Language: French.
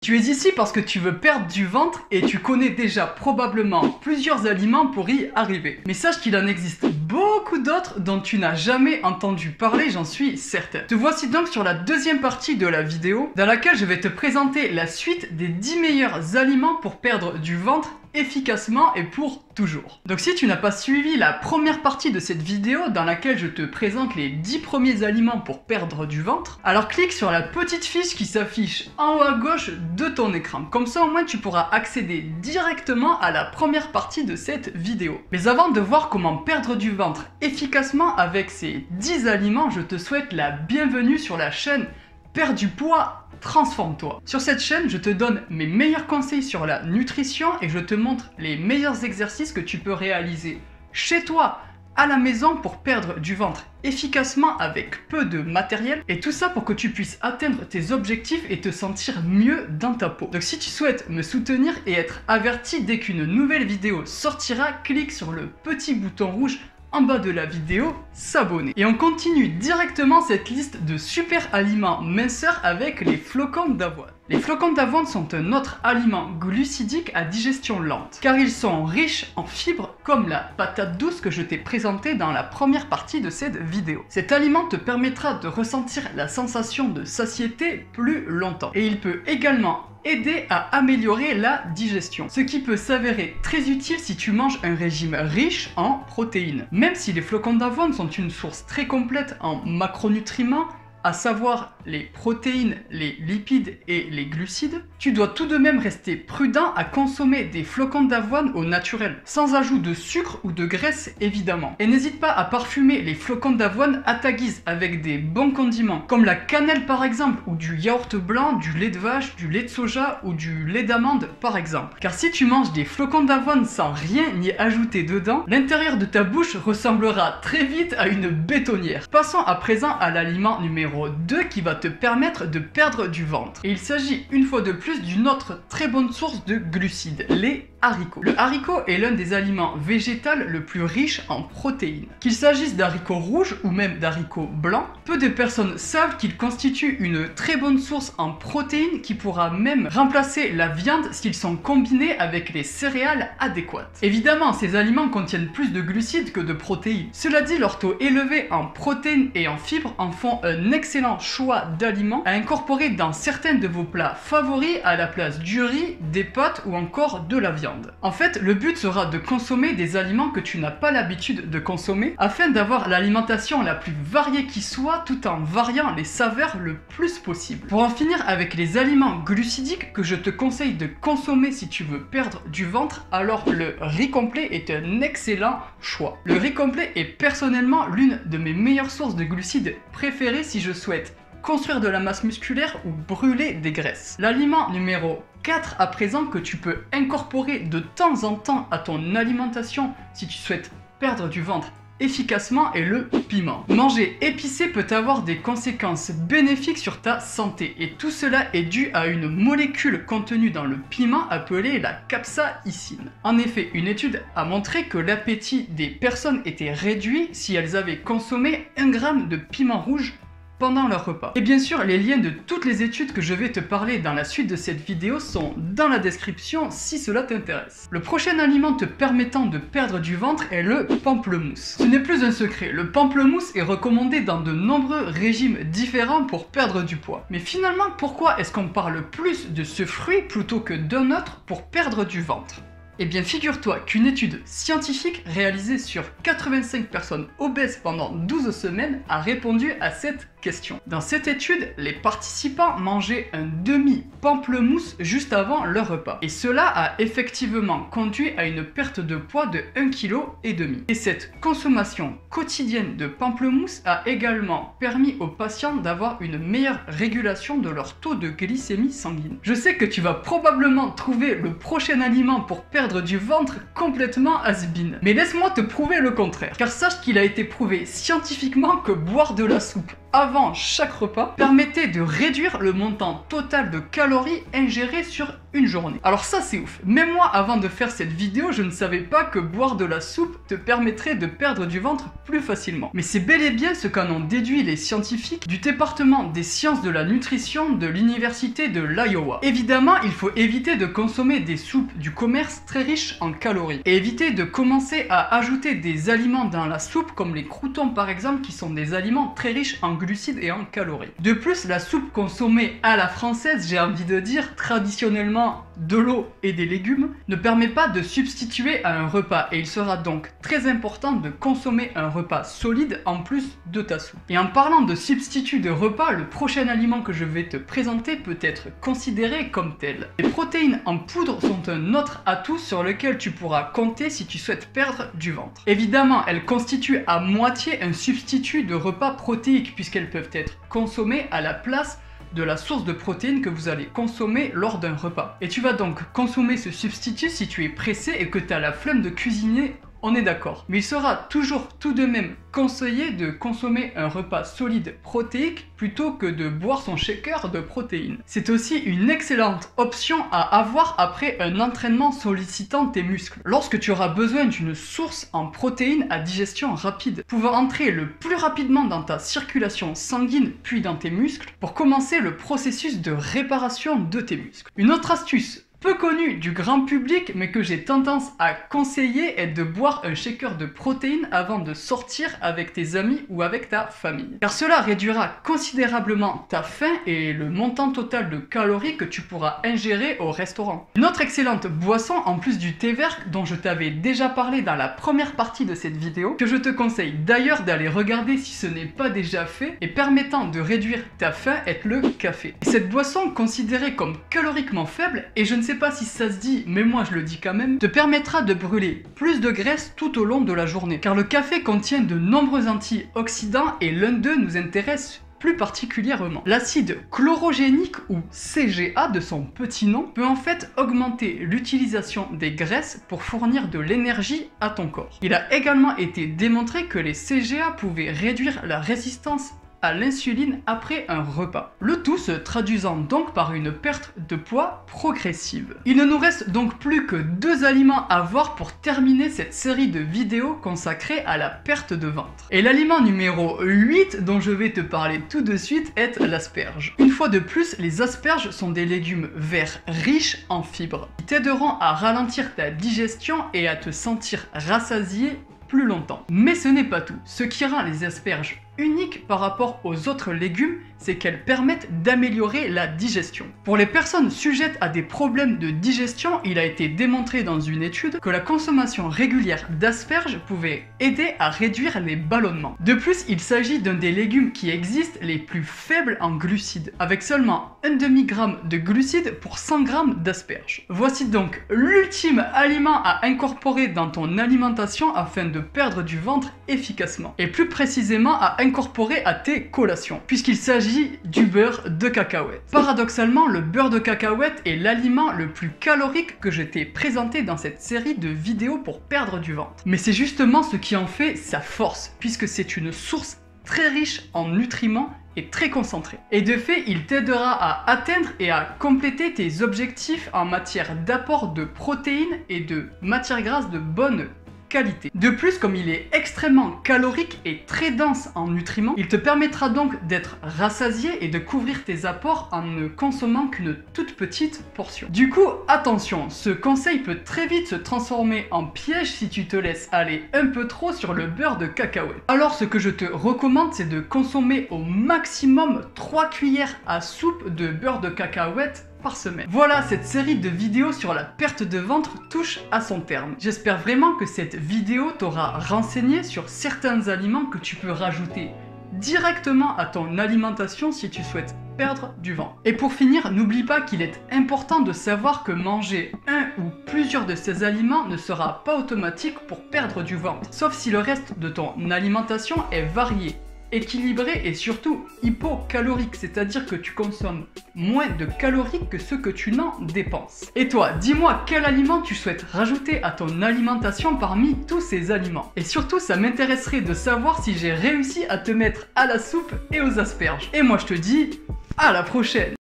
Tu es ici parce que tu veux perdre du ventre et tu connais déjà probablement plusieurs aliments pour y arriver. Mais sache qu'il en existe beaucoup d'autres dont tu n'as jamais entendu parler, j'en suis certain. Te voici donc sur la deuxième partie de la vidéo dans laquelle je vais te présenter la suite des 10 meilleurs aliments pour perdre du ventre efficacement et pour toujours. Donc si tu n'as pas suivi la première partie de cette vidéo dans laquelle je te présente les 10 premiers aliments pour perdre du ventre, alors clique sur la petite fiche qui s'affiche en haut à gauche de ton écran. Comme ça au moins tu pourras accéder directement à la première partie de cette vidéo. Mais avant de voir comment perdre du ventre efficacement avec ces 10 aliments, je te souhaite la bienvenue sur la chaîne Perds du poids, transforme-toi. Sur cette chaîne, je te donne mes meilleurs conseils sur la nutrition et je te montre les meilleurs exercices que tu peux réaliser chez toi, à la maison pour perdre du ventre efficacement avec peu de matériel et tout ça pour que tu puisses atteindre tes objectifs et te sentir mieux dans ta peau. Donc si tu souhaites me soutenir et être averti dès qu'une nouvelle vidéo sortira, clique sur le petit bouton rouge en bas de la vidéo, s'abonner. Et on continue directement cette liste de super aliments minceurs avec les flocons d'avoine. Les flocons d'avoine sont un autre aliment glucidique à digestion lente, car ils sont riches en fibres comme la patate douce que je t'ai présentée dans la première partie de cette vidéo. Cet aliment te permettra de ressentir la sensation de satiété plus longtemps. Et il peut également aider à améliorer la digestion, ce qui peut s'avérer très utile si tu manges un régime riche en protéines. Même si les flocons d'avoine sont une source très complète en macronutriments, à savoir les protéines, les lipides et les glucides, tu dois tout de même rester prudent à consommer des flocons d'avoine au naturel, sans ajout de sucre ou de graisse évidemment. Et n'hésite pas à parfumer les flocons d'avoine à ta guise avec des bons condiments, comme la cannelle par exemple, ou du yaourt blanc, du lait de vache, du lait de soja ou du lait d'amande par exemple. Car si tu manges des flocons d'avoine sans rien y ajouter dedans, l'intérieur de ta bouche ressemblera très vite à une bétonnière. Passons à présent à l'aliment numéro 2 qui va te permettre de perdre du ventre. Et il s'agit une fois de plus d'une autre très bonne source de glucides, les haricots. Le haricot est l'un des aliments végétaux le plus riche en protéines. Qu'il s'agisse d'haricots rouges ou même d'haricots blancs, peu de personnes savent qu'ils constituent une très bonne source en protéines qui pourra même remplacer la viande s'ils sont combinés avec les céréales adéquates. Évidemment, ces aliments contiennent plus de glucides que de protéines. Cela dit, leur taux élevé en protéines et en fibres en font un excellent choix d'aliments à incorporer dans certains de vos plats favoris à la place du riz, des pâtes ou encore de la viande. En fait, le but sera de consommer des aliments que tu n'as pas l'habitude de consommer afin d'avoir l'alimentation la plus variée qui soit tout en variant les saveurs le plus possible. Pour en finir avec les aliments glucidiques que je te conseille de consommer si tu veux perdre du ventre, alors le riz complet est un excellent choix. Le riz complet est personnellement l'une de mes meilleures sources de glucides préférées si je souhaite construire de la masse musculaire ou brûler des graisses. L'aliment numéro 4 à présent que tu peux incorporer de temps en temps à ton alimentation si tu souhaites perdre du ventre efficacement est le piment. Manger épicé peut avoir des conséquences bénéfiques sur ta santé et tout cela est dû à une molécule contenue dans le piment appelée la capsaïcine. En effet, une étude a montré que l'appétit des personnes était réduit si elles avaient consommé 1 gramme de piment rouge pendant leur repas. Et bien sûr, les liens de toutes les études que je vais te parler dans la suite de cette vidéo sont dans la description si cela t'intéresse. Le prochain aliment te permettant de perdre du ventre est le pamplemousse. Ce n'est plus un secret, le pamplemousse est recommandé dans de nombreux régimes différents pour perdre du poids. Mais finalement, pourquoi est-ce qu'on parle plus de ce fruit plutôt que d'un autre pour perdre du ventre ? Eh bien, figure-toi qu'une étude scientifique réalisée sur 85 personnes obèses pendant 12 semaines a répondu à cette question. Dans cette étude, les participants mangeaient un demi-pamplemousse juste avant leur repas. Et cela a effectivement conduit à une perte de poids de 1,5 kg. Et cette consommation quotidienne de pamplemousse a également permis aux patients d'avoir une meilleure régulation de leur taux de glycémie sanguine. Je sais que tu vas probablement trouver le prochain aliment pour perdre du ventre complètement has-been. Mais laisse-moi te prouver le contraire. Car sache qu'il a été prouvé scientifiquement que boire de la soupe avant chaque repas permettait de réduire le montant total de calories ingérées sur une journée. Alors ça c'est ouf. Même moi avant de faire cette vidéo, je ne savais pas que boire de la soupe te permettrait de perdre du ventre plus facilement. Mais c'est bel et bien ce qu'en ont déduit les scientifiques du département des sciences de la nutrition de l'université de l'Iowa. Évidemment, il faut éviter de consommer des soupes du commerce très riches en calories et éviter de commencer à ajouter des aliments dans la soupe comme les croûtons par exemple qui sont des aliments très riches en glucides et en calories. De plus, la soupe consommée à la française, j'ai envie de dire traditionnellement de l'eau et des légumes, ne permet pas de substituer à un repas et il sera donc très important de consommer un repas solide en plus de ta soupe. Et en parlant de substitut de repas, le prochain aliment que je vais te présenter peut être considéré comme tel. Les protéines en poudre sont un autre atout sur lequel tu pourras compter si tu souhaites perdre du ventre. Évidemment, elles constituent à moitié un substitut de repas protéiques puisqu'elles peuvent être consommées à la place de la source de protéines que vous allez consommer lors d'un repas. Et tu vas donc consommer ce substitut si tu es pressé et que tu as la flemme de cuisiner, on est d'accord. Mais il sera toujours tout de même conseillé de consommer un repas solide protéique plutôt que de boire son shaker de protéines. C'est aussi une excellente option à avoir après un entraînement sollicitant tes muscles. Lorsque tu auras besoin d'une source en protéines à digestion rapide, pouvant entrer le plus rapidement dans ta circulation sanguine puis dans tes muscles pour commencer le processus de réparation de tes muscles. Une autre astuce peu connu du grand public mais que j'ai tendance à conseiller est de boire un shaker de protéines avant de sortir avec tes amis ou avec ta famille. Car cela réduira considérablement ta faim et le montant total de calories que tu pourras ingérer au restaurant. Une autre excellente boisson en plus du thé vert dont je t'avais déjà parlé dans la première partie de cette vidéo, que je te conseille d'ailleurs d'aller regarder si ce n'est pas déjà fait et permettant de réduire ta faim est le café. Cette boisson considérée comme caloriquement faible, et je ne sais pas si ça se dit, mais moi je le dis quand même, te permettra de brûler plus de graisse tout au long de la journée. Car le café contient de nombreux antioxydants et l'un d'eux nous intéresse plus particulièrement. L'acide chlorogénique ou CGA de son petit nom peut en fait augmenter l'utilisation des graisses pour fournir de l'énergie à ton corps. Il a également été démontré que les CGA pouvaient réduire la résistance à l'insuline après un repas. Le tout se traduisant donc par une perte de poids progressive. Il ne nous reste donc plus que 2 aliments à voir pour terminer cette série de vidéos consacrées à la perte de ventre. Et l'aliment numéro 8 dont je vais te parler tout de suite est l'asperge. Une fois de plus, les asperges sont des légumes verts riches en fibres qui t'aideront à ralentir ta digestion et à te sentir rassasié plus longtemps. Mais ce n'est pas tout. Ce qui rend les asperges uniques par rapport aux autres légumes, c'est qu'elles permettent d'améliorer la digestion. Pour les personnes sujettes à des problèmes de digestion, il a été démontré dans une étude que la consommation régulière d'asperges pouvait aider à réduire les ballonnements. De plus, il s'agit d'un des légumes qui existent les plus faibles en glucides, avec seulement 1/2 g de glucides pour 100 g d'asperges. Voici donc l'ultime aliment à incorporer dans ton alimentation afin de perdre du ventre efficacement. Et plus précisément à incorporer à tes collations, puisqu'il s'agit du beurre de cacahuète. Paradoxalement, le beurre de cacahuète est l'aliment le plus calorique que je t'ai présenté dans cette série de vidéos pour perdre du ventre. Mais c'est justement ce qui en fait sa force, puisque c'est une source très riche en nutriments et très concentré. Et de fait, il t'aidera à atteindre et à compléter tes objectifs en matière d'apport de protéines et de matières grasses de bonne qualité. De plus, comme il est extrêmement calorique et très dense en nutriments, il te permettra donc d'être rassasié et de couvrir tes apports en ne consommant qu'une toute petite portion. Du coup, attention, ce conseil peut très vite se transformer en piège si tu te laisses aller un peu trop sur le beurre de cacahuète. Alors ce que je te recommande, c'est de consommer au maximum 3 cuillères à soupe de beurre de cacahuète par semaine. Voilà, cette série de vidéos sur la perte de ventre touche à son terme. J'espère vraiment que cette vidéo t'aura renseigné sur certains aliments que tu peux rajouter directement à ton alimentation si tu souhaites perdre du ventre. Et pour finir, n'oublie pas qu'il est important de savoir que manger un ou plusieurs de ces aliments ne sera pas automatique pour perdre du ventre, sauf si le reste de ton alimentation est varié équilibré et surtout hypocalorique, c'est-à-dire que tu consommes moins de calories que ce que tu n'en dépenses. Et toi, dis-moi quel aliment tu souhaites rajouter à ton alimentation parmi tous ces aliments. Et surtout, ça m'intéresserait de savoir si j'ai réussi à te mettre à la soupe et aux asperges. Et moi je te dis, à la prochaine!